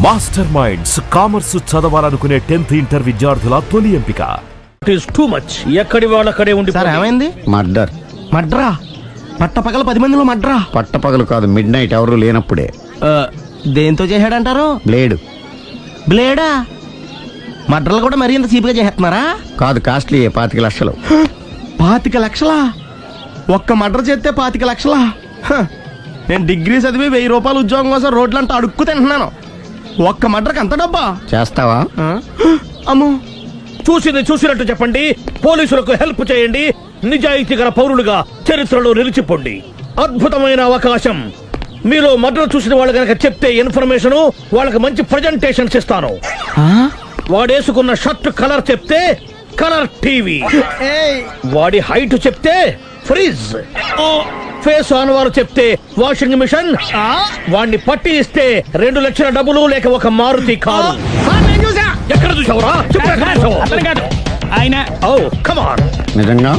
Master minds commerce చదవాలనుకునే 10th inter విద్యార్థుల తొలి ఎంపిక. It is too much. ఎక్కడి వాళ్ళక్కడే ఉండి సార్ ఏమైంది? మర్డర్. మడ్రా? పట్టపగల 10 మందిలో మడ్రా? పట్టపగలు కాదు, మిడ్ నైట్ ఎవరు లేనప్పుడే. దేంతో చేశాడంటారు? బ్లేడ్. బ్లేడా? మడ్రలు కూడా మరీ ఇంత చీప్గా చేస్తున్నారా? కాదు, కాస్ట్లీ 25 లక్షలు. 25 లక్షలా? ఒక్క మడ్ర చేస్తే 25 లక్షలా? నేను డిగ్రీ చదివి 1000 రూపాయలు ఉద్యోగం కోసం రోడ్లంతా అడుక్కు తింటున్నాను. ఒక్క మడ్రకి అంత డబ్బా? చేస్తావా? అమ్మో, చూసింది చూసినట్టు చెప్పండి. పోలీసులకు హెల్ప్ చేయండి. నిజాయితీ గల పౌరులుగా చరిత్రలో నిలిచిపోండి. అద్భుతమైన అవకాశం. మీలో మర్డర్ చూసిన వాళ్ళు కనుక చెప్తే ఇన్ఫర్మేషన్, వాళ్ళకి మంచి ప్రజెంటేషన్స్ ఇస్తాను. వాడేసుకున్న షర్ట్ కలర్ చెప్తే కలర్ టీవీ, వాడి హైట్ చెప్తే ఫ్రిజ్, ఫేస్ ఆన్ వారు చెప్తే వాషింగ్ మిషన్, వాడిని పట్టి ఇస్తే 2 లక్షల డబ్బులు లేక ఒక మారుతి కారు. ఎక్కడ చూసావురా? ఆయన నిజంగా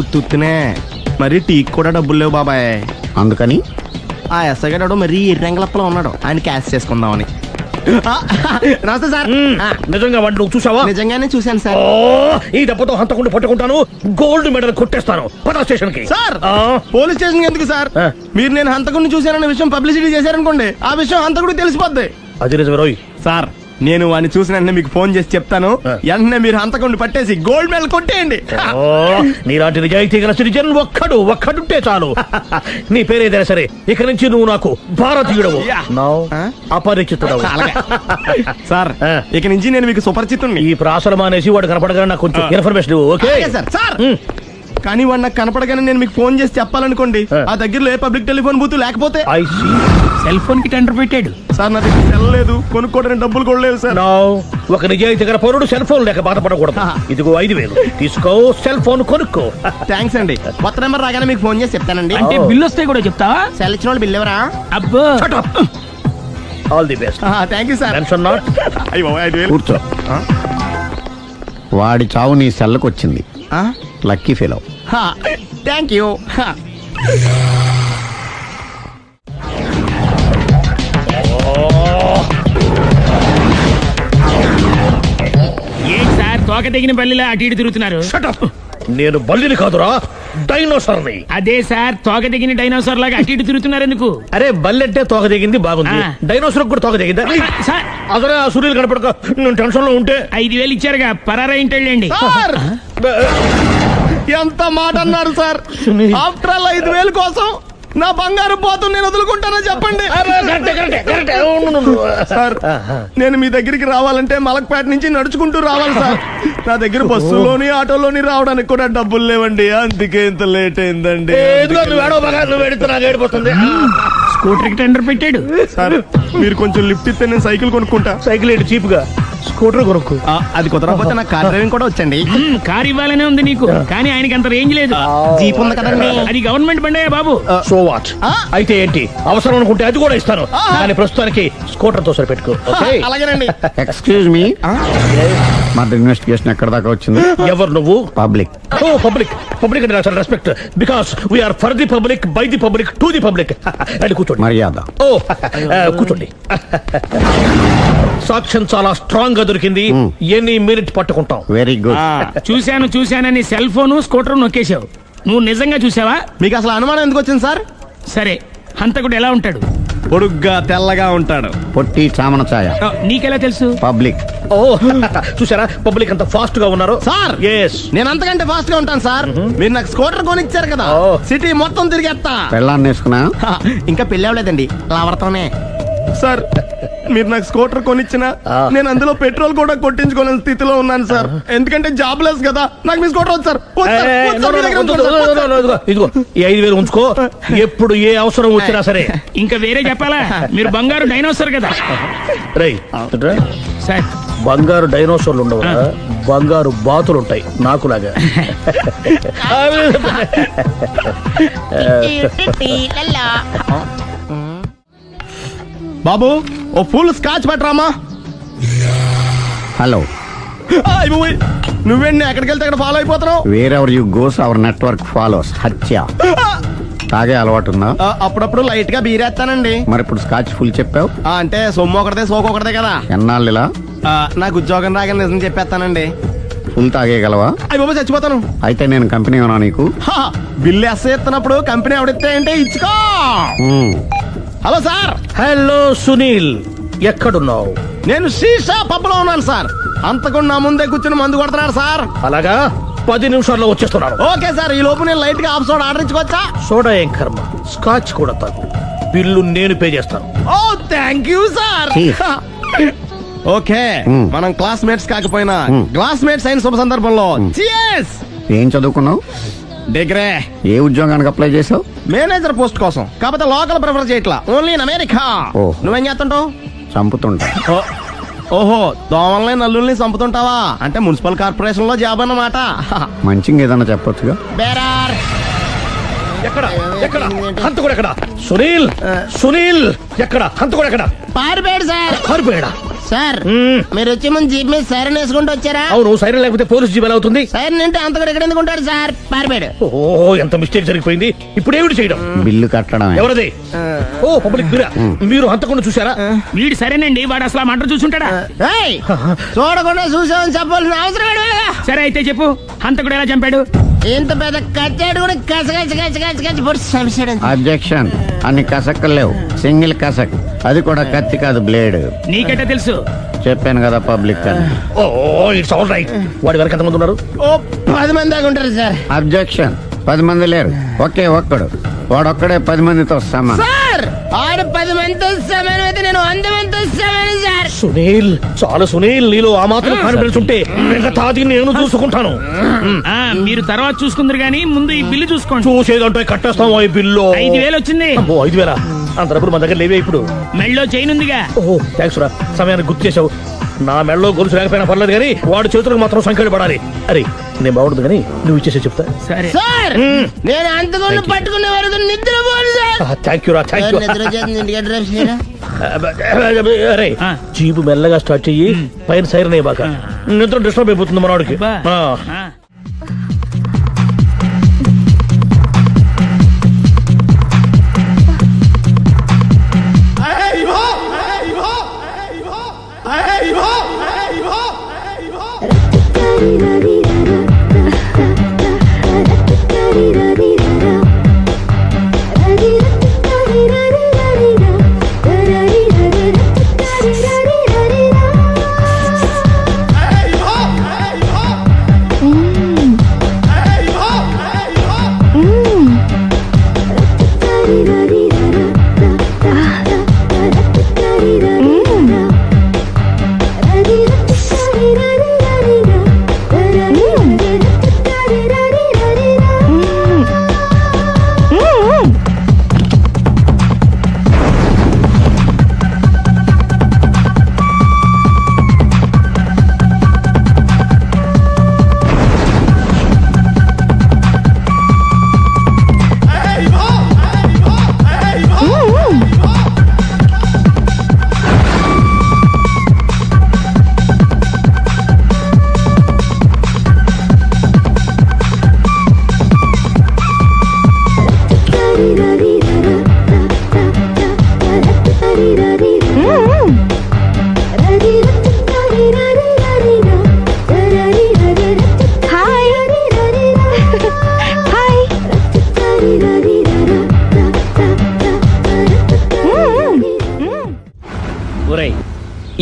ఉత్తునే మరి టీకి కూడా డబ్బులు లేవు బాబాయ్. అందుకని ఆ ఎస్ఐ గారు మరీ ఎర్రంగలప్పలో ఉన్నాడు, ఆయన క్యాష్ చేసుకుందామని. నమస్తే సార్. నిజంగా వాడిని నువ్వు చూసావా? నిజంగానే చూశాను సార్. ఈ దెబ్బతో హంతకుండా పట్టుకుంటాను, గోల్డ్ మెడల్ కొట్టేస్తాను. పద స్టేషన్ కి. సార్, పోలీస్ స్టేషన్ ఎందుకు సార్? మీరు నేను హంతకుడిని చూశానన్న విషయం పబ్లిసిటీ చేశారనుకోండి, ఆ విషయం హంతకుడికి తెలిసిపోద్ది. అది నిజమే రోయ్. సార్, నేను వాడిని చూసిన వెంటనే మీకు ఫోన్ చేసి చెప్తాను. వెంటనే మీరు హంతకుడిని పట్టేసి గోల్డ్ మెడల్ కొట్టేయండి. నీలాంటి నిజాయితీ గల సిటిజన్ ఒక్కడుంటే చాలు. నీ పేరేదైనా సరే, ఇక నుంచి నువ్వు నాకు భారతీయుడవు, అపరిచితుడవు. సార్, ఇక నుంచి నేను మీకు సుపరిచితుడిని. ఈ ప్రాసలు మానేసి వాడు కనపడగా నాకు కొంచెం ఇన్ఫర్మేషన్. Okay sir. కానీ వాడు నాకు కనపడగానే నేను మీకు ఫోన్ చేసి చెప్పాలనుకోండి, ఆ దగ్గరలో ఏ పబ్లిక్ టెలిఫోన్ బూత్ లేకపోతే సెల్ ఫోన్ కి టెండర్ పెట్టాడు. సార్, నా దగ్గర సెల్ లేదు, కొనుక్కోవడానికి డబ్బులు కూడా లేవు సార్. ఒక నిజాయితీ గల పౌరుడు సెల్ ఫోన్ లేక బాధపడకూడదు. ఇదిగో 5000 తీసుకో, సెల్ ఫోన్ కొనుక్కో. థ్యాంక్స్ అండి. కొత్త నెంబర్ రాగానే మీకు ఫోన్ చేసి చెప్తానండి. అంటే బిల్ వస్తే కూడా చెప్తావా? సెల్ ఇచ్చిన వాళ్ళు బిల్ ఎవరా? అబ్బో, all the best. Thank you sir. Tension not. కూర్చో. వాడి చావు నీ సెల్లకు వచ్చింది. Lucky fellow. Thank you. ఏంటి సార్, తోక తెగిన బల్లిలా అటు ఇటు తిరుగుతున్నారు? నేను బల్లిని కాదురా, డైనోసార్ని. అదే సార్, తోక తెగిన డైనోసార్ లాగా అటు ఇటు తిరుగుతున్నారు ఎందుకు? అరే, బల్లెట్టే తోక దిగింది బాగుంది, డైనోసార్ కూడా తోక దిగిందా? సార్, అసలే ఆ సూర్యులు కనపడక నేను టెన్షన్ లో ఉంటే 5000 ఇచ్చారుగా, పరారా ఇంటండి. ఎంత మాట అన్నారు సార్? ఆఫ్టర్ ఆల్ 5000 కోసం నా బంగారు పోతు నేను వదులుకుంటానని చెప్పండి. సార్, నేను మీ దగ్గరికి రావాలంటే మలక్పేట నుంచి నడుచుకుంటూ రావాలి సార్. నా దగ్గర బస్సులోని ఆటోలోని రావడానికి కూడా డబ్బులు లేవండి, అందుకే ఇంత లేట్ అయిందండి. స్కూటర్ కి టెండర్ పెట్టాడు. సార్, మీరు కొంచెం లిఫ్ట్ ఇస్తే నేను సైకిల్ కొనుక్కుంటా. సైకిల్ ఏంటి చీప్ గా, స్కూటర్ కొనుక్కు. అది కుదరకపోతే నాకు కార్ డ్రైవింగ్ కూడా వచ్చండి. కార్ ఇవ్వాలనే ఉంది నీకు, కానీ ఆయనకి అంత రేంజ్ లేదు. జీప్ ఉంది కదండి. అది గవర్నమెంట్ బండే బాబు. So what? అయితే ఏంటి, అవసరం అనుకుంటే అది కూడా ఇస్తాను, కానీ ప్రస్తుతానికి స్కూటర్ తో సరిపెట్టుకో. అలాగేనండి. ఎక్స్క్యూజ్ మీ, మర్డర్ ఇన్వెస్టిగేషన్ ఎక్కడ దాకా వచ్చింది? ఎవరు నువ్వు? పబ్లిక్. ఓ, పబ్లిక్. పబ్లిక్ అంటే చాలా respect, because we are for the public, by the public, to the public. అది కూర్చోండి. మర్యాద. ఓ, కూర్చోండి. సాక్ష్యం చాలా స్ట్రాంగ్ గా దొరికింది, ఎన్ని మినిట్ పట్టుకుంటాం. Very good. చూశానని సెల్ ఫోను స్కూటర్ నొక్కేశావు. నువ్వు నిజంగా చూసావా? మీకు అసలు అనుమానం ఎందుకు వచ్చింది సార్? సరే, హంతకుడు ఎలా ఉంటాడు? పొడుగ్గా తెల్లగా ఉంటాడు. పొట్టి చామన ఛాయ. నీకెలా తెలుసు? పబ్లిక్. ఓ, చూసారా పబ్లిక్ అంత ఫాస్ట్ గా ఉన్నారు. సార్, నేను అంతకంటే ఫాస్ట్ గా ఉంటాను సార్. మీరు నాకు స్కూటర్ కొనిచ్చారు కదా, సిటీ మొత్తం తిరిగేస్తా. పెళ్ళాన్ని వేసుకున్నా? ఇంకా పెళ్ళి అవ్వలేదండి, లావర్తోనే. సార్, మీరు నాకు స్కూటర్ కొనిచ్చినా నేను అందులో పెట్రోల్ కూడా కొట్టించుకోలేని స్థితిలో ఉన్నాను సార్. ఎందుకంటే జాబ్ లెస్ కదా, నాకు మీ స్కూటర్ వద్దు సార్. ఇదిగో ఈ 5000 ఉంచుకో, ఎప్పుడు ఏ అవసరం వచ్చినా సరే. ఇంకా వేరే చెప్పాలా? మీరు బంగారు డైనోసార్ కదా. రై సార్, బంగారు డైనోసార్లు ఉండవు, బంగారు బాతులు ఉంటాయి నాకులాగా. బాబు, ఓ ఫుల్ స్కాచ్ పట్టరామా. హలో. నువ్వేండి ఎక్కడికి వెళ్తే అక్కడ ఫాలో అయిపోతున్నావు? Wherever you goes our network follows. హత్య. తాగే అలవాటు ఉందా? అప్పుడప్పుడు లైట్ గా బీరేస్తానండి. మరి ఇప్పుడు స్కాచ్ ఫుల్ చెప్పావు. అంటే సొమ్ము ఒకటిదే సోకు ఒకటిదే కదా. ఎన్నాళ్ళు ఇలా? నాకు ఉద్యోగం రాగానే నిజం చెప్పేస్తానండి. ఫుల్ తాగేయగలవా? అయ్యి బాబా చచ్చిపోతాను. అయితే నేను కంపెనీ ఉన్నా నీకు. బిల్లు ఎస్ఐ ఎత్తినప్పుడు కంపెనీ ఎవడితే అంటే ఇచ్చుకో. Hello sir. హలో సునీల్, ఎక్కడున్నావు? నేను శీషా పబ్లో ఉన్నాను సార్. అంతకుండా నా ముందే కూర్చుని మందు కొడుతున్నాడు సార్. అలాగా, 10 నిమిషాల్లో వచ్చేస్తున్నాను. Okay sir. ఈ లోపు నేను లైట్ గా ఆఫ్ సోడా ఆర్డర్ ఇచ్చుకోవచ్చా? సోడా ఏం కర్మ, స్కాచ్ కూడా తాగు. బిల్లు నేను పే చేస్తాను. ఓ థ్యాంక్ యూ సార్. ఓకే, మనం క్లాస్మేట్స్ కాకపోయినా క్లాస్మేట్స్ అయిన శుభ సందర్భంలో cheers. ఏం చదువుకున్నావు? డిగ్రీ. ఏ ఉద్యోగానికి అప్లై చేసావు? మేనేజర్ పోస్ట్ కోసం. కాకపోతే లోకల్ ప్రిఫర్ చేయట్లా, ఓన్లీ ఇన్ అమెరికా. ఓ. నువ్వేం చేస్తుంటావు? చంపుతుంటా. ఓహో, దోమల్ని నల్లుల్ని చంపుతుంటావా? అంటే మున్సిపల్ కార్పొరేషన్ లో జాబ్ అన్నమాట. మంచిగా ఏదన్నా చెప్పొచ్చుగా. బేరార్. ఎక్కడ ఎక్కడ హంతకుడు ఎక్కడ? సునీల్, సునీల్ ఎక్కడ? హంతకుడు ఎక్కడ? పారిపోయాడు సార్. పారిపోయాడా? సార్ మీరు వచ్చే ముందు జీప్ మీద సైరన్ వేసుకుంటూ వచ్చారా? అవును, సైరన్ లేకపోతే పోలీస్ జీవన్ అవుతుంది. సైరన్ అంటే అంతకుడు ఎక్కడ ఎందుకు ఉంటాడు సార్? పారిపోయాడు. ఓ, ఎంత మిస్టేక్ జరిగిపోయింది. ఇప్పుడు ఏమిటి చేయడం? బిల్లు కట్టడమే. ఎవరది? ఓ, పబ్లిక్ మీరా? మీరు హంతకుండా చూసారా? వీడు సరేనండి, వాడు అసలు ఆ మంట చూసుంటాడా? ఏయ్, చూడకుండా చూసామని చెప్పాల్సిన అవసరం ఏంటి? సరే అయితే చెప్పు, హంతకుడు ఎలా చంపాడు? ఇంత పెద్ద కచ్చాడు కూడా కచ్చ పొడి సమస్యడు. అబ్జెక్షన్. అన్ని కసక్కలు లేవు, సింగిల్ కసక్. అది కూడా కత్తి కాదు, బ్లేడ్. నీకెట్టా తెలుసు? చెప్పాను కదా పబ్లిక్ అని. ఓ, ఇట్స్ ఆల్ రైట్. వాడి వరకు ఎంతమంది ఉన్నారు? ఓ 10 మంది దాకా ఉంటారు సార్. అబ్జెక్షన్. 10 మంది లేరు, ఒకే ఒక్కడు. వాడొక్కడే 10 మందితో సమానం. సార్ ఆడు 10 మందితో సమానం అయితే నేను 100 మందితో సమానం సార్. సునీల్, చాలు సునీల్, నీలో ఆ మాత్రం కాన్ఫిడెన్స్ ఉంటే మిగతాది నేను చూసుకుంటాను. ఆ, మీరు తర్వాత చూసుకుందరు గానీ ముందు ఈ బిల్లు చూసుకోండి. చూసేదంటే కట్టేస్తాం. ఈ బిల్లు 5,000 వచ్చింది. అమ్మో, 5,000? అంత డబ్బులు మన దగ్గర లేవే ఇప్పుడు. మెళ్ళో చైన్ ఉందిగా. ఓహో, థ్యాంక్స్ రా, సమయానికి గుర్తు చేసావు. నా మెడలో గొలుసు లేకపోయినా పర్లేదు కానీ వాడి చేతులకు మాత్రం సంఖ్యలు పడాలి. అరే, నేను బాగుంటుంది కానీ నువ్వు ఇచ్చేసే చెప్తా. సరే సార్ నేను అంతకుండా పట్టుకునే వరకు నిద్రపోను సార్. థ్యాంక్ యూ రా, థ్యాంక్ యూ. నిద్ర చేస్తుంది ఇంటికి డ్రైవ్ చేయరా? అరే, ఆ. జీపు మెల్లగా స్టార్ట్ చెయ్యి, పైన సైరన్ అయ్యాక నిద్ర డిస్టర్బ్ అయిపోతుంది మనవాడికి. బా. ఆ. ఆ.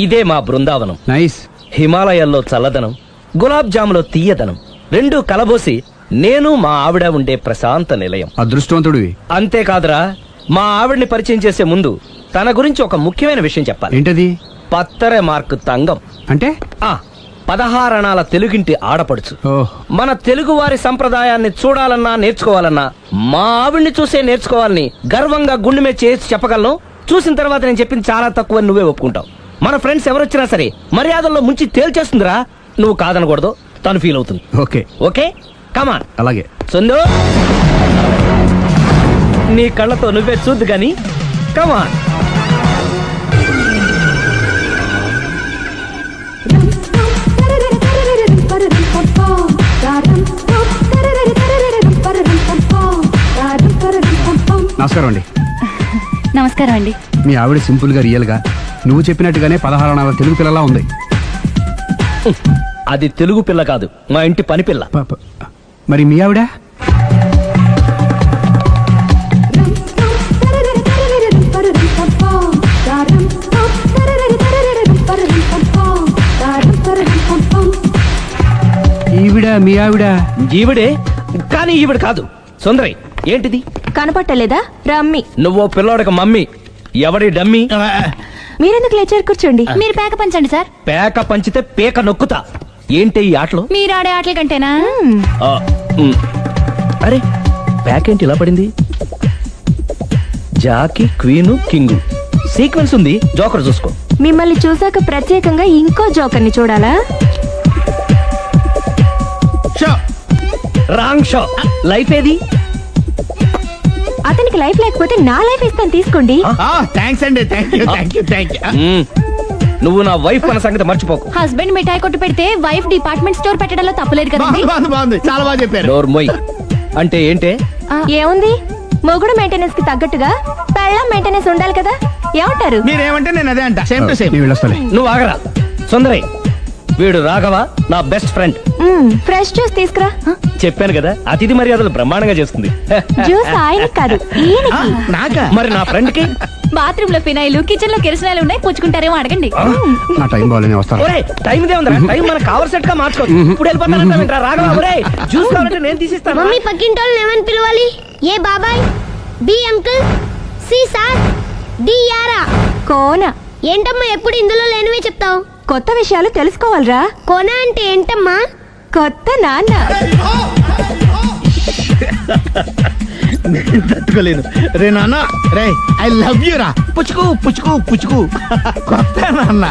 ఇదే మా బృందావనం. నైస్. హిమాలయాల్లో చల్లదనం, గులాబ్ జాములో తీయదనం, రెండూ కలబోసి నేను మా ఆవిడ ఉండే ప్రశాంత నిలయం. అదృష్టవంతుడివి. అంతేకాదురా, మా ఆవిడ్ని పరిచయం చేసే ముందు తన గురించి ఒక ముఖ్యమైన విషయం చెప్పాలి. ఏంటది? పత్తరె మార్కు తంగం అంటే 16 అణాల తెలుగింటి ఆడపడుచు. మన తెలుగు వారి సంప్రదాయాన్ని చూడాలన్నా నేర్చుకోవాలన్నా మా ఆవిడ్ని చూసే నేర్చుకోవాలని గర్వంగా గుండె మీద చేసి చెప్పగలను. చూసిన తర్వాత నేను చెప్పింది చాలా తక్కువ, నువ్వే ఒప్పుకుంటావు. మన ఫ్రెండ్స్ ఎవరొచ్చినా సరే మర్యాదల్లో ముంచి తేల్చేస్తుందిరా. నువ్వు కాదనకూడదు, తను ఫీల్ అవుతుంది. ఓకే ఓకే, కమాన్. అలాగే. సందు, నీ కళ్ళతో నువ్వే చూద్దు గాని, కమాన్. Ba-da-dum-bum-bum. నమస్కారం అండి. నమస్కారం అండి. మీ ఆవిడ సింపుల్ గా రియల్ గా నువ్వు చెప్పినట్టుగానే 16 అణాల తెలుగు పిల్లలా ఉంది. అది తెలుగు పిల్ల కాదు, మా ఇంటి పని పిల్ల. మరి మీ ఆవిడ? ఈవిడ మీ ఆవిడ? ఈవిడే, కానీ ఈవిడ కాదు. సుందరి, ఏంటిది? కనపట్టలేదా? రమ్మి. నువ్వు పిల్లోడక మమ్మీ, ఎవడి డమ్మీ? మీరెందుకు లేచారు? కూర్చోండి. మీరు పేక పంచండి సార్. పేక పంచితే పేక నొక్కుతా. ఏంటి ఈ ఆటలు? మీరు ఆడే ఆటల కంటేనా? ఆ, ఉమ్. అరే, పేక ఏంటి ఇలా పడింది? జాకి, క్వీను, కింగు సీక్వెన్స్ ఉంది. జోకర్ చూసుకో. మిమ్మల్ని చూసాక ప్రత్యేకంగా ఇంకో జోకర్ని చూడాలా? Wrong show. లైఫ్ ఏది? అతనికి లైఫ్ లేకపోతే నా లైఫ్ ఇస్తాను, తీసుకోండి. థ్యాంక్స్ అండి. Thank you. నువ్వు నా వైఫ్ అన్న సంగతి మర్చిపోకు. హస్బెండ్ మిఠాయి కొట్టు పెడితే వైఫ్ డిపార్ట్మెంట్ స్టోర్ పెట్టడంలో తప్పలేదు కదండి. బాగుంది, చాలా బాగా చెప్పారు. డోర్ మొయ్. అంటే ఏంటే? ఏముంది, మొగుడు మెయింటెనెన్స్ కి తగ్గట్టుగా పెళ్ళం మెయింటెనెన్స్ ఉండాలి కదా. ఏమంటారు? మీరేమంటే నేను అదే అంట. Same to same. మీ వెళ్ళొస్తాలే. నువ్వు ఆగరా. సుందరి, వీడు రాఘవ, నా బెస్ట్ ఫ్రెండ్. ఫ్రెష్ జ్యూస్ తీసుకురా. చెప్పాను కదా, అతిథి మర్యాదలు బ్రహ్మాండంగా చేస్తుంది. జ్యూస్ ఆయనకి కాదు, ఈయనకి. నాకా? మరి నా ఫ్రెండ్ కి? బాత్రూమ్ లో ఫినాయిల్, కిచెన్ లో కిరసనాయిలు ఉన్నాయి, పుచ్చుకుంటారేమో అడగండి. నా టైం బాగాలేని వస్తాను. ఒరే, టైం ఇదే ఉందిరా. టైం మన కవర్ సెట్ గా మార్చుకోవచ్చు. ఇప్పుడు వెళ్ళిపోతానంటా రాఘవ. ఒరే, జ్యూస్ కావాలంటే నేను తీసిస్తాను. మమ్మీ పక్కింటోళ్ళని ఏమని పిలవాలి? ఏ బాబాయ్, B uncle, C sir, D యారా. కోన. ఏంటమ్మా ఎప్పుడు ఇందులో లేనివే చెప్తావు? కొత్త విషయాలు తెలుసుకోవాలిరా. కోన అంటే ఏంటమ్మా? కొత్త నాన్న. తట్టుకోలేను రే నాన్న. రే ఐ లవ్ యూ రా. పుచ్చుకు పుచ్చుకు పుచ్చుకు. కొత్త నాన్న.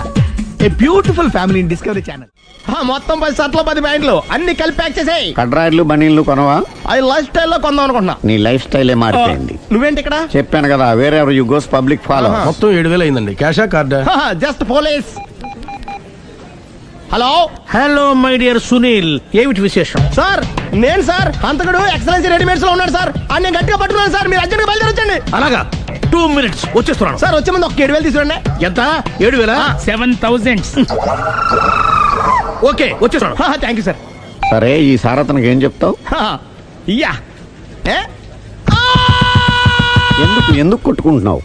A beautiful family in discovery channel. మొత్తం 10 షర్ట్లు 10 ప్యాంట్లు అన్ని కలిపి ప్యాక్ చేసేయ్. కడ్రాయిలు బనీళ్లు కొనవా? అది లైఫ్ స్టైల్లో కొందాం అనుకుంటున్నా. నీ లైఫ్ స్టైలే మారిపోయింది. నువ్వేంటి ఇక్కడ? చెప్పాను కదా, వేరే యు గోస్ పబ్లిక్ ఫాలో. మొత్తం 7,000 అయిందండి. క్యాషా కార్డా? Just police. Hello hello my dear Sunil, ఏమిటి విశేషం? సార్, నేను సార్ అంతకుడు ఎక్సలెన్సీ రెడీమేడ్స్ లో ఉన్నాడు సార్. అని నేను గట్టిగా పట్టుకున్నాను సార్. మీరు అర్జెంట్ గా బయలుదేరొచ్చండి. అలాగా, 2 minutes వచ్చేస్తున్నాను. సార్ వచ్చే ముందు ఒక 7,000 తీసుకోండి. ఎంత? 7,000? 7,000. ఓకే, వచ్చేస్తున్నాను. Thank you sir. సరే, ఈ సారతనకి ఏం చెప్తావు? ఇయ్యా. ఏ? ఎందుకు కొట్టుకుంటున్నావు?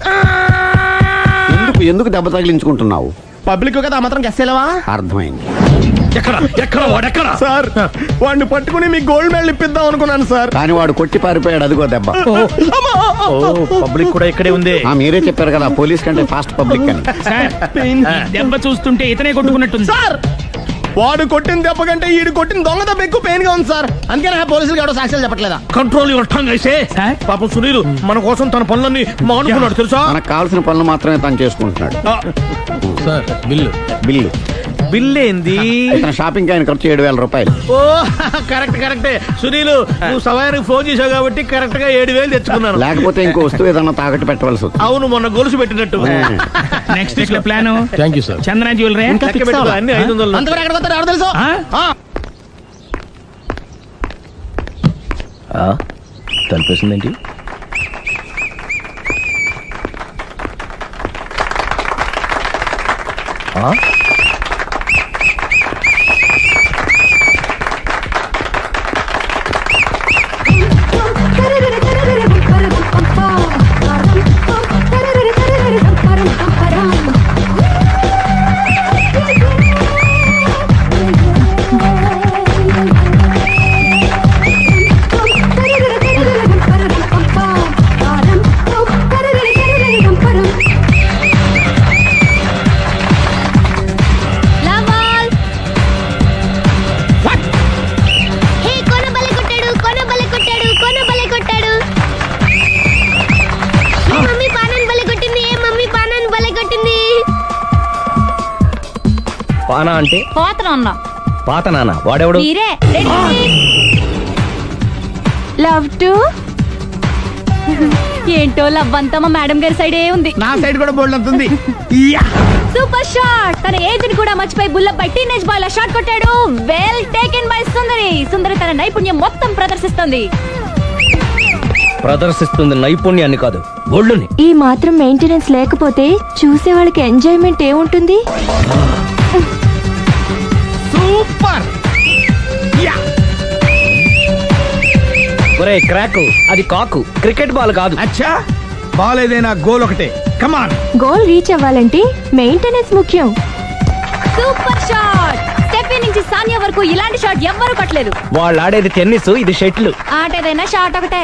ఎందుకు దెబ్బ తగిలించుకుంటున్నావు? పబ్లిక్ కదా, ఆ మాత్రం గెస్సేలేవా? అర్థమైంది. ఎక్కడ వాడెక్కడ? సార్, వాడిని పట్టుకుని మీ గోల్డ్ మెడల్ ఇప్పిద్దాం అనుకున్నాను సార్. కానీ వాడు కొట్టి పారిపోయాడు. అదిగో దెబ్బ. పబ్లిక్ కూడా ఇక్కడే ఉంది. మీరే చెప్పారు కదా, పోలీస్ కంటే ఫాస్ట్ పబ్లిక్ అని. సార్, దెబ్బ చూస్తుంటే ఇతనే కొట్టుకున్నట్టుంది. సార్, వాడు కొట్టిన దెబ్బ కంటే ఈడు కొట్టిన దొంగ దెబ్బ ఎక్కువ పెయిన్ గా ఉంది సార్. అందుకని పోలీసులు ఎవడో సాక్ష్యాలు చెప్పట్లేదా? కంట్రోల్ యువర్ టంగ్ అయితే. సార్? పాపం సునీల్ మన కోసం తన పనులన్నీ మానుకున్నాడు తెలుసా? మనకు కావాల్సిన పనులు మాత్రమే తను చేసుకుంటున్నాడు. సార్, బిల్లు బిల్ ఏంది? ఇతను షాపింగ్ ఆయన ఖర్చు 7,000 రూపాయలు. ఓ కరెక్టే. సునీల్, నువ్వు సమయానికి ఫోన్ చేసావు కాబట్టి కరెక్ట్ గా 7,000 తెచ్చుకున్నాను. లేకపోతే ఇంకో వస్తువు ఏదన్నా తాకట్టు పెట్టవలసి వస్తుంది. అవును, మొన్న గొలుసు పెట్టినట్టు. నెక్స్ట్ వీక్ లో plan. Thank you sir. Chandana jewellery. లెక్క పెట్టుకో, అన్ని 500. అంతవరకు ఎక్కడ పోతారు ఎవరు తెలుసు? తలిపేసిందేంటి? పానా అంటే పాత నాన్న. వాడెవడు? లవ్ టు ఏంటో లవ్ అంతా మా మేడం గారి సైడే ఉంది. నా సైడ్ కూడా బోల్డ్ అంతుంది. Super shot. తన ఏజ్ ని కూడా మర్చిపోయి బుల్లపై టీనేజ్ బాయ్ లా షాట్ కొట్టాడు. Well taken by Sundari. Sundari తన నైపుణ్యం మొత్తం ప్రదర్శిస్తుంది. ప్రదర్శిస్తుంది నైపుణ్యాన్ని కాదు ఒళ్ళుని. ఈ మాత్రం మెయింటెనెన్స్ లేకపోతే చూసే వాళ్ళకి ఎంజాయ్మెంట్ ఏముంటుంది? సూపర్. యా. ఒరే క్రాకు, అది కాకు, క్రికెట్ బాల్ కాదు. అచ్చా, బాల్ ఏదైనా గోల్ ఒకటే. కమాన్. గోల్ రీచ్ అవ్వాలంటే మెయింటెనెన్స్ ముఖ్యం. Super shot! స్టెఫీ నుంచి సానియా వరకు ఇలాంటి షాట్ ఎవ్వరూ కొట్టలేదు. వాళ్ళు ఆడేది టెన్నిస్, ఇది షటిల్. ఆట ఏదైనా షాట్ ఒకటే.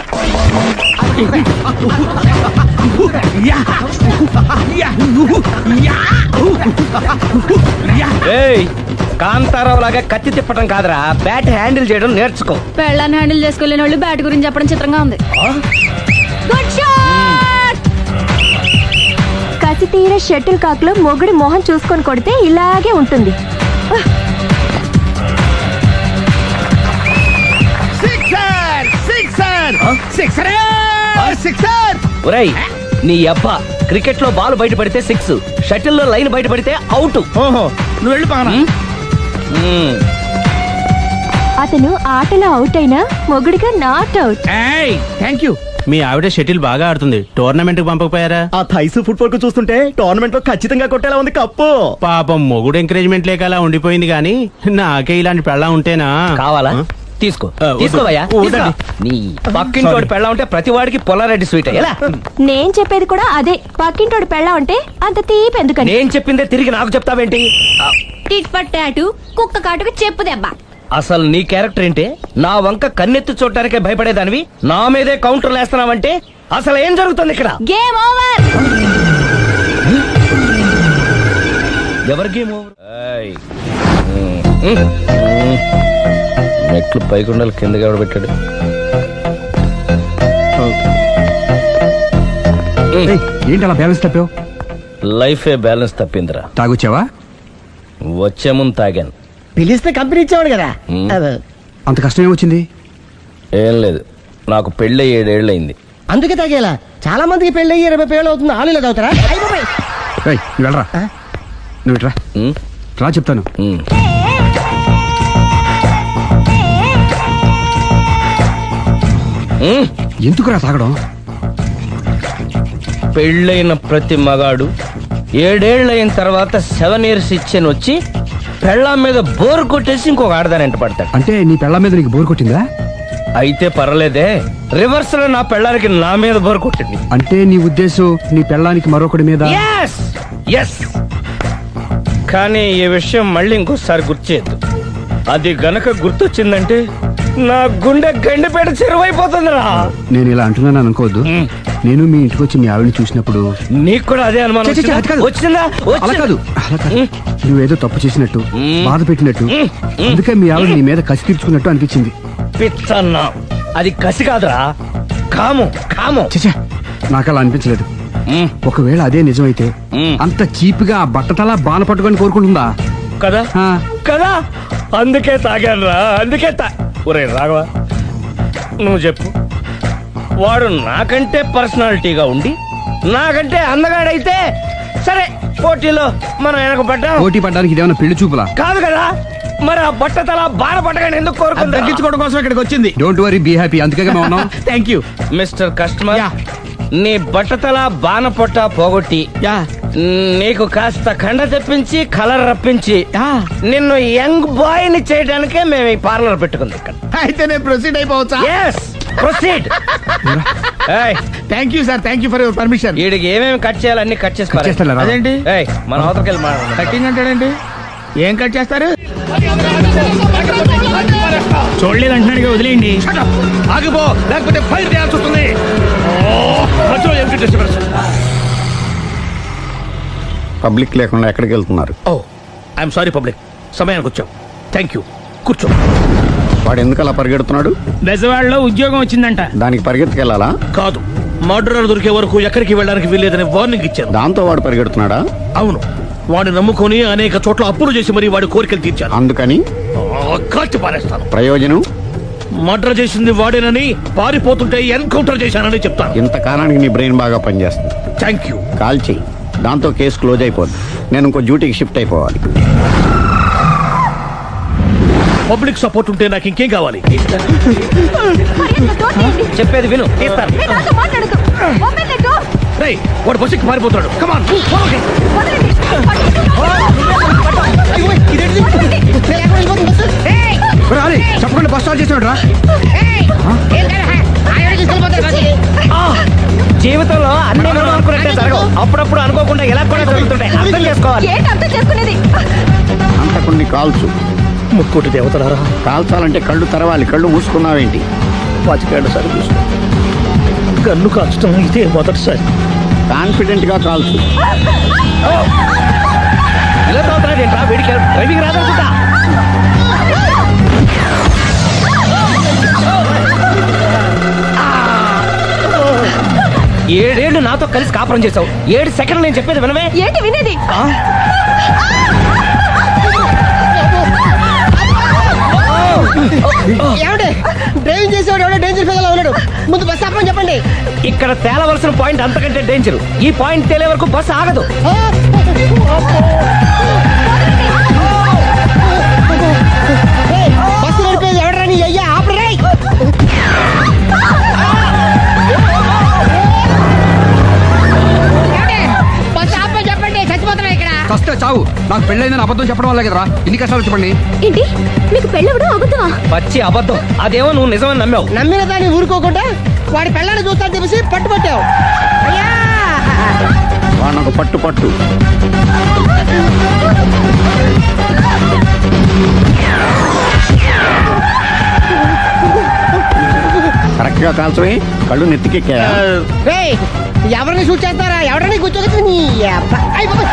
యా. యా. యా. యా. ఏయ్, కాంతారావు లాగా కత్తి తిప్పటం కాదురా, బ్యాట్ హ్యాండిల్ చేయడం నేర్చుకో. పెళ్ళాన్ని హ్యాండిల్ చేసుకోలేని వాళ్ళు బ్యాట్ గురించి చెప్పడం చిత్రంగా ఉంది. Good shot! కసి తీర షటిల్ కాక్ లో మొగుడి మొహం చూసుకొని కొడితే ఇలాగే ఉంటుంది. సిక్సర్. సిక్సర్. సిక్సర్. సిక్సర్. ఒరేయ్, నీ అబ్బా క్రికెట్ లో బాల్ బయట పడితే 6, షటిల్ లో లైన్ బయట పడితే అవుట్. ఓహో, నువ్వు వెళ్ళి పానా. అతను ఆటలో అవుట్ అయినా మొగుడిగా నాట్ అవుట్. Thank you. మీ ఆవిడ షటిల్ బాగా ఆడుతుంది, టోర్నమెంట్ కి పంపకపోయారా? ఆ థైస్ ఫుట్బాల్ కు చూస్తుంటే టోర్నమెంట్ లో ఖచ్చితంగా కొట్టేలా ఉంది కప్పు. పాపం మొగుడు ఎంకరేజ్మెంట్ లేక అలా ఉండిపోయింది గానీ నాకే ఇలాంటి పెళ్ళా ఉంటేనా? కావాలా? తీసుకో, వద్దు. తీసుకోవయ్యా. వద్దండి. నీ పక్కింటోడు పెళ్ళా ఉంటే ప్రతి వాడికి పొలారెడ్డి స్వీట్. ఎలా? నేను చెప్పేది కూడా అదే. పక్కింటోడు పెళ్ళా ఉంటే అంత తీపి ఎందుకని? నేను చెప్పిందే తిరిగి నాకు చెప్తావేంటి? టిట్ పట్ టాటు, కుక్క కాటుకు చెప్పు దెబ్బ. అసలు నీ క్యారెక్టర్ ఏంటి? నా వంక కన్నెత్తి చూడటానికే భయపడేదానివి నా మీదే కౌంటర్లు వేస్తున్నావంటే అసలు ఏం జరుగుతుంది ఇక్కడ? Game over. ఎవరి గేమ్ ఓవర్? మెట్లు పైకుండలు కిందకి ఎవడ పెట్టాడు? ఏంటి అలా బ్యాలెన్స్ తప్పావు? లైఫే బ్యాలెన్స్ తప్పిందిరా. తాగొచ్చావా? వచ్చే ముందు తాగాను. పిలిస్తే కంపెనీ ఇచ్చేవాడు కదా. అంత కష్టం ఏమొచ్చింది? ఏం లేదు, నాకు పెళ్ళి 7 ఏళ్ళు అయింది. అందుకే తాగేలా. చాలా మందికి పెళ్లి 20 ఏళ్ళు అవుతుంది. ఆలు ఇలా తాగుతారా? రేయ్, నువ్వు వెళ్ళరా. నువ్వు ఇట్రా. ఉమ్, రా చెప్తాను. ఉమ్. ఉమ్. ఎందుకురా తాగడం? పెళ్ళైన ప్రతి మగాడు 7 ఏళ్ళు అయిన తర్వాత 7 ఇయర్స్ ఇచ్చాను వచ్చి పెళ్ళాం మీద బోర్ కొట్టేసి ఇంకొక ఆడదాని పడతాడు. అంటే నీ పెళ్ళ మీద నీకు బోర్ కొట్టిందా? అయితే పర్లేదే, రివర్స్ లో నా పెళ్ళానికి నా మీద బోర్ కొట్టింది. అంటే నీ ఉద్దేశం నీ పెళ్ళానికి మరొకటి మీద? Yes! Yes! కానీ ఈ విషయం మళ్ళీ ఇంకోసారి గుర్తు చేయద్దు. అది గనక గుర్తొచ్చిందంటే నా గుండె గండిపేట చెరువైపోతుందిరా. నేను ఇలా అంటున్నాను అనుకోవద్దు. నేను మీ ఇంటికి వచ్చి మీ ఆవిడని చూసినప్పుడు నీకు కూడా అదే అనుమానం ఛీ, ఛీ, అది కాదు. వచ్చిందా? అలా కాదు, అలా కాదు. నువ్వేదో తప్పు చేసినట్టు, బాధ పెట్టినట్టు, అందుకే మీ ఆవిడ నీ మీద కసి తీర్చుకున్నట్టు అనిపించింది. పిచ్చన్నా, అది కసి కాదురా, కాము. కాము. చచ్చా, నాకు అలా అనిపించలేదు. ఒకవేళ అదే నిజమైతే అంత చీప్ గా బట్టతలా బాన పట్టుకొని కోరుకుంటుందా? కదా ఆ. కదా, అందుకే తాగాను రా, అందుకే ఒరే రాఘవ, నువ్వు చెప్పు, వాడు నాకంటే పర్సనాలిటీగా ఉండి నాకంటే అందగాడైతే సరే, పోటీలో మనం వెనకబడ్డాం. పోటీ పడ్డానికి ఇదేమన్నా పెళ్లి చూపులా? కాదు కదా, మరి ఆ బట్టతల బాధ పట్టగానే ఎందుకు కోరుకుంటా? తగ్గించుకోవడం కోసం ఇక్కడికి వచ్చింది. Don't worry, be happy. అందుకే మేము ఉన్నాం. Thank you. Mister customer, yeah. నీ బట్టతల బాన పొట్ట పోగొట్టి యా. నీకు కాస్త కండ తెప్పించి కలర్ రప్పించి యా. నిన్ను యంగ్ బాయ్ ని చేయడానికే మేము ఈ పార్లర్ పెట్టుకుంది ఇక్కడ. అయితే నేను ప్రొసీడ్ అయిపోవచ్చా? Yes, proceed. Thank you sir, thank you for your permission. వీడికి ఏమేమి కట్ చేయాలి అన్ని కట్ చేసి పారేయ్. చేస్తారా? అదేంటి ఏయ్, మన అవతలకి వెళ్ళి మాట్లాడదాం. కటింగ్ అంటాడండి? ఏం కట్ చేస్తారు? చూడలేదు అంటున్నాడు, వదిలేయండి. ఆగిపో, లేకపోతే ఫైర్ చేయాల్సి వస్తుంది. మధ్యలో ఏమిటి disturbance? పబ్లిక్ లేకుండా ఎక్కడికి వెళ్తున్నారు? ఓ, ఐఎమ్ సారీ పబ్లిక్, సమయానికి వచ్చాం. థ్యాంక్ యూ, కూర్చో. వాడు ఎందుకు అలా పరిగెడుతున్నాడు? బెజవాడలో ఉద్యోగం వచ్చిందంట. దానికి పరిగెత్తుకెళ్ళాలా? కాదు, మర్డరర్ దొరికే వరకు ఎక్కడికి వెళ్ళడానికి వీల్లేదని వార్నింగ్ ఇచ్చాను. దాంతో వాడు పరిగెడుతున్నాడా? అవును, వాడిని నమ్ముకొని అనేక చోట్ల అప్పులు చేసి మరి వాడి కోరికలు తీర్చాను. అందుకని కాల్చి పారేస్తాను. ప్రయోజనం? మర్డర్ చేసింది వాడేనని, పారిపోతుంటే ఎన్కౌంటర్ చేశానని చెప్తాను. ఇంతకాలానికి నీ బ్రెయిన్ బాగా పనిచేస్తుంది. Thank you. కాల్ చెయ్యి, దాంతో కేసు క్లోజ్ అయిపోద్ది. నేను ఇంకో డ్యూటీకి షిఫ్ట్ అయిపోవాలి. పబ్లిక్ సపోర్ట్ ఉంటే నాకు ఇంకేం కావాలి? చెప్పేది విను. తీస్తాను. రేయ్, వాడు బస్సుకి మారిపోతాడు. కమాన్. చెప్పకుండా బస్ స్టార్ట్ చేసినాడు రా. జీవితంలో అన్ని మనం అనుకున్నట్టే జరగవు. అప్పుడప్పుడు అనుకోకుండా ఎలా కూడా జరుగుతుంటాయి. అర్థం చేసుకోవాలి. అంతకుణ్ణి కాల్చు. ముక్కోటి దేవతలారా, కాల్చాలంటే కళ్ళు తెరవాలి. కళ్ళు మూసుకున్నావేంటి? పాచికేళ్ల సారి చూసుకో. గన్ను కాల్చడం ఇదే మొదటిసారి. కాన్ఫిడెంట్ గా కాల్చు. ఇలా తాగుతున్నాడు ఏంట్రా? వీడికి డ్రైవింగ్ రాదనుకుంటా. ఏడేళ్లు నాతో కలిసి కాపురం చేసావు. 7 సెకండ్లు నేను చెప్పేది వినవే. ఏంటి వినేది? ఏమంటే డ్రైవింగ్ చేసేవాడు ఎవడో డేంజర్ ఫీల్ ఉన్నాడు. ముందు బస్ ఆపమని చెప్పండి. ఇక్కడ తేలవలసిన పాయింట్ అంతకంటే డేంజర్. ఈ పాయింట్ తేలే వరకు బస్సు ఆగదు. బస్సు నడిపేది ఎవడరా నీ అయ్యా? ఆపరే. బస్ ఆపమని చెప్పండి. చచ్చిపోతున్నా ఇక్కడ. ఫస్ట్ చావు. నాకు పెళ్ళైందని అబద్ధం చెప్పడం వల్ల కదరా ఇన్ని కష్టాలు చెప్పండి. ఏంటి మీకు పెళ్ళవడం అబద్ధమా? పచ్చి అబద్ధం. అదేమో నువ్వు నిజమని నమ్మావు. నమ్మిన దాన్ని ఊరుకోకుండా వాడి పెళ్ళాన్ని చూస్తాను తెలిసి పట్టుబట్టావు. అయ్యా వాడినొక పట్టు పట్టు. కరెక్ట్ గా కాల్చవి. కళ్ళు నెత్తికెక్కా. రేయ్, ఎవరిని షూట్ చేస్తారా? ఎవరిని కూర్చోవచ్చు నీ అబ్బా. అయ్ బాబోయ్.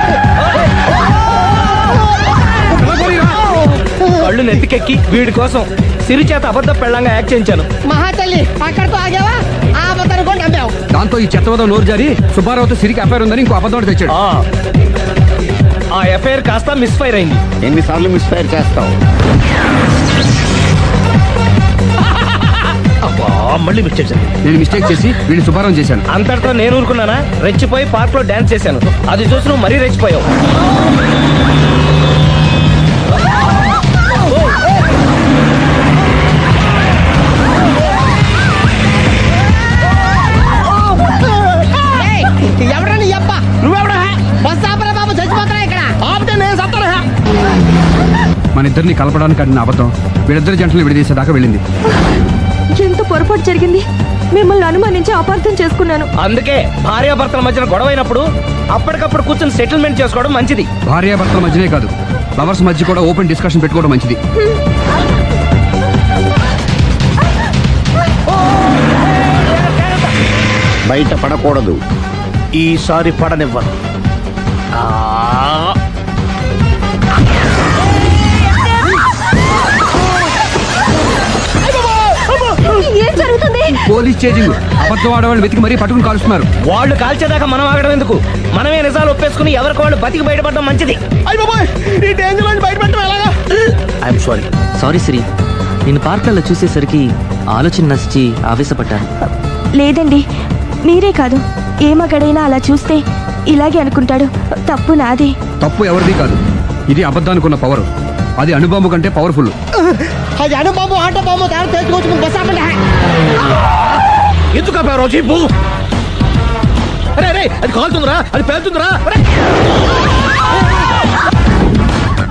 కళ్ళు నెత్తికెక్కి వీడి కోసం సిరి చేత అబద్ధ పెళ్ళంగా యాక్ట్ చేయించాను. మహాతల్లి అక్కడితో ఆగావా? ఆ అబద్ధాన్ని కూడా నమ్మావు. దాంతో ఈ చెత్తవదో నోరు జారి సుబ్బారావుతో సిరికి అఫైర్ ఉందని ఇంకో అబద్ధం తెచ్చాడు. ఆ ఎఫ్ఐఆర్ కాస్త మిస్ఫైర్ అయింది. ఎన్నిసార్లు మిస్ఫైర్ చేస్తావు? అబ్బా, మళ్ళీ మిస్టేక్ జరిగింది. నేను మిస్టేక్ చేసి వీడిని శుభారం చేశాను. అంతటితో నేను ఊరుకున్నానా? రెచ్చిపోయి పార్క్ లో డాన్స్ చేశాను. అది చూసి నువ్వు మరీ రెచ్చిపోయావు. ఎవరని అప్ప? నువ్వెవడా? బస్ ఆపరా బాబు, చచ్చిపోతారా ఇక్కడ. ఆపితే నేను సత్తారా? మన ఇద్దరిని కలపడానికి అడిగిన అబద్ధం వీళ్ళిద్దరి జంటలు విడదీసేదాకా వెళ్ళింది. ఎంత పొరపాటు జరిగింది. మిమ్మల్ని అనుమానించి అపార్థం చేసుకున్నాను. అందుకే భార్యాభర్తల మధ్యన గొడవ అయినప్పుడు అప్పటికప్పుడు కూర్చొని సెటిల్మెంట్ చేసుకోవడం మంచిది. భార్యాభర్తల మధ్యనే కాదు, లవర్స్ మధ్య కూడా ఓపెన్ డిస్కషన్ పెట్టుకోవడం మంచిది. బయట పడకూడదు. ఈసారి పడనివ్వను. ఏం జరుగుతుంది? Police chasing. అబద్ధం ఆడవాళ్ళు వెతికి మరీ పట్టుకుని కాలుస్తున్నారు. వాళ్ళు కాల్చేదాకా మనం ఆగడం ఎందుకు? మనమే నిజాలు ఒప్పేసుకుని ఎవరికి వాళ్ళు బతికి బయటపడడం మంచిది. అయ్య బాబోయ్, ఈ డేంజర్ నుంచి బయటపడటం ఎలాగా? I'm sorry. సారీ శ్రీ, నేను పార్కులలో చూసేసరికి ఆలోచన నచ్చి ఆవేశపడ్డాను. లేదండి, మీరే కాదు, ఏ మగాడైనా అలా చూస్తే ఇలాగే అనుకుంటాడు. తప్పు నాదే. తప్పు ఎవరిది కాదు. ఇది అబద్ధానికున్న పవర్. అది అణుబాంబు కంటే పవర్ఫుల్. అది అణుబాంబు ఆటో బాంబు తయారు తెలుసుకోవచ్చు. బస్ ఆపండి. ఎందుకు ఆపావు జీపు? అరే అరే, అది కాలుతుందిరా, అది పేలుతుందిరా.